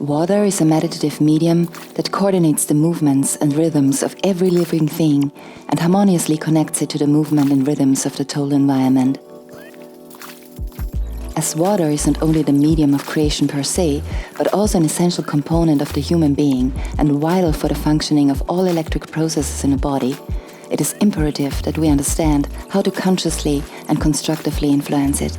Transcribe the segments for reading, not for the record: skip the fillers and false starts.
Water is a meditative medium that coordinates the movements and rhythms of every living thing and harmoniously connects it to the movement and rhythms of the total environment. As water is not only the medium of creation per se, but also an essential component of the human being and vital for the functioning of all electric processes in the body, it is imperative that we understand how to consciously and constructively influence it.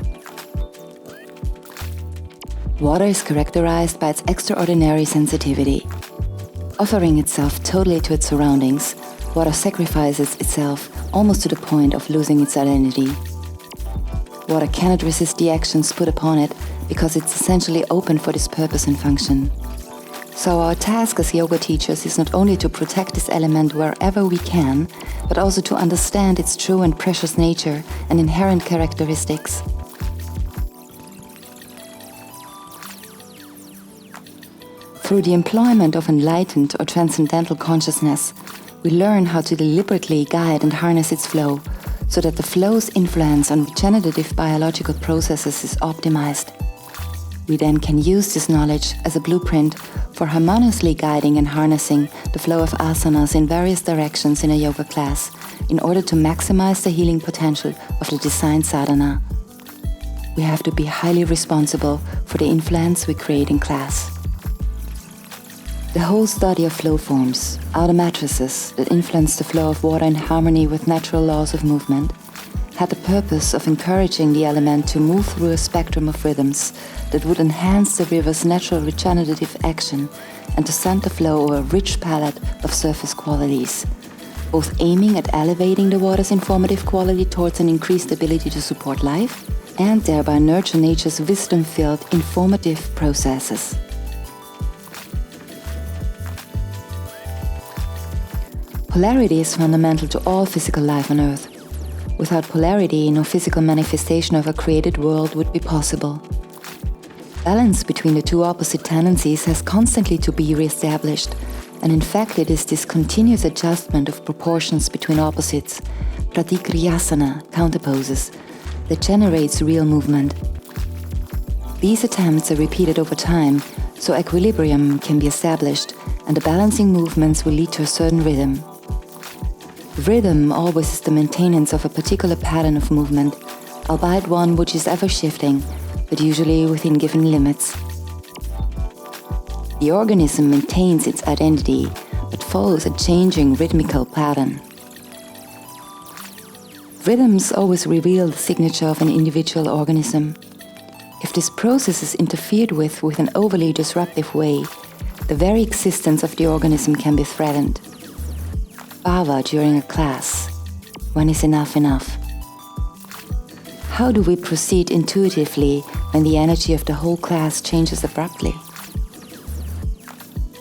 Water is characterized by its extraordinary sensitivity. Offering itself totally to its surroundings, water sacrifices itself almost to the point of losing its identity. Water cannot resist the actions put upon it because it's essentially open for this purpose and function. So our task as yoga teachers is not only to protect this element wherever we can, but also to understand its true and precious nature and inherent characteristics. Through the employment of enlightened or transcendental consciousness, we learn how to deliberately guide and harness its flow, so that the flow's influence on regenerative biological processes is optimized. We then can use this knowledge as a blueprint for harmoniously guiding and harnessing the flow of asanas in various directions in a yoga class in order to maximize the healing potential of the designed sadhana. We have to be highly responsible for the influence we create in class. The whole study of flow forms are the matrices that influence the flow of water in harmony with natural laws of movement, had the purpose of encouraging the element to move through a spectrum of rhythms that would enhance the river's natural regenerative action and to send the flow over a rich palette of surface qualities, both aiming at elevating the water's informative quality towards an increased ability to support life and thereby nurture nature's wisdom-filled informative processes. Polarity is fundamental to all physical life on Earth. Without polarity, no physical manifestation of a created world would be possible. Balance between the two opposite tendencies has constantly to be re-established, and in fact it is this continuous adjustment of proportions between opposites, pratikriyasana, counterposes, that generates real movement. These attempts are repeated over time, so equilibrium can be established, and the balancing movements will lead to a certain rhythm. Rhythm always is the maintenance of a particular pattern of movement, albeit one which is ever shifting, but usually within given limits. The organism maintains its identity, but follows a changing rhythmical pattern. Rhythms always reveal the signature of an individual organism. If this process is interfered with an overly disruptive way, the very existence of the organism can be threatened. Bhava during a class. When is enough enough? How do we proceed intuitively when the energy of the whole class changes abruptly?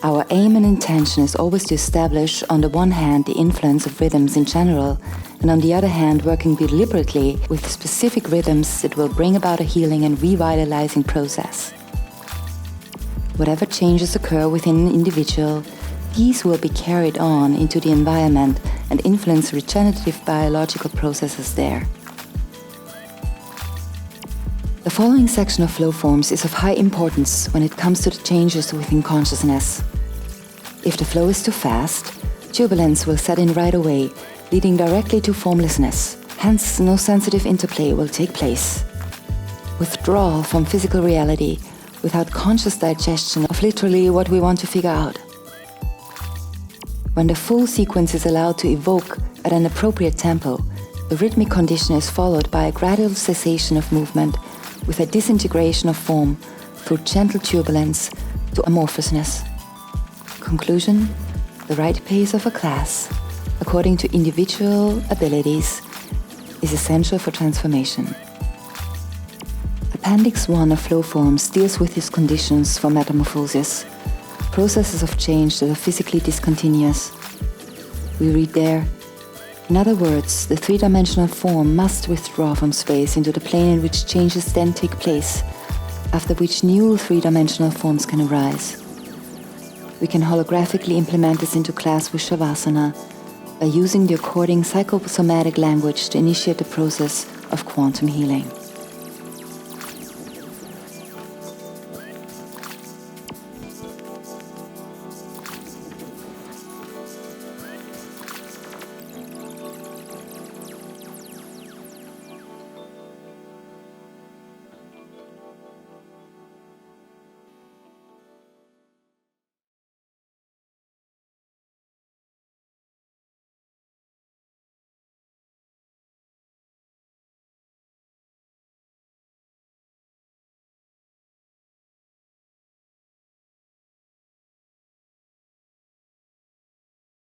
Our aim and intention is always to establish on the one hand the influence of rhythms in general, and on the other hand working deliberately with specific rhythms that will bring about a healing and revitalizing process. Whatever changes occur within an individual, these will be carried on into the environment and influence regenerative biological processes there. The following section of flow forms is of high importance when it comes to the changes within consciousness. If the flow is too fast, turbulence will set in right away, leading directly to formlessness. Hence, no sensitive interplay will take place. Withdrawal from physical reality without conscious digestion of literally what we want to figure out. When the full sequence is allowed to evoke at an appropriate tempo, the rhythmic condition is followed by a gradual cessation of movement with a disintegration of form through gentle turbulence to amorphousness. Conclusion: the right pace of a class, according to individual abilities, is essential for transformation. Appendix 1 of Flow Forms deals with these conditions for metamorphosis, processes of change that are physically discontinuous. We read there, in other words, the three-dimensional form must withdraw from space into the plane in which changes then take place, after which new three-dimensional forms can arise. We can holographically implement this into class with Shavasana by using the according psychosomatic language to initiate the process of quantum healing.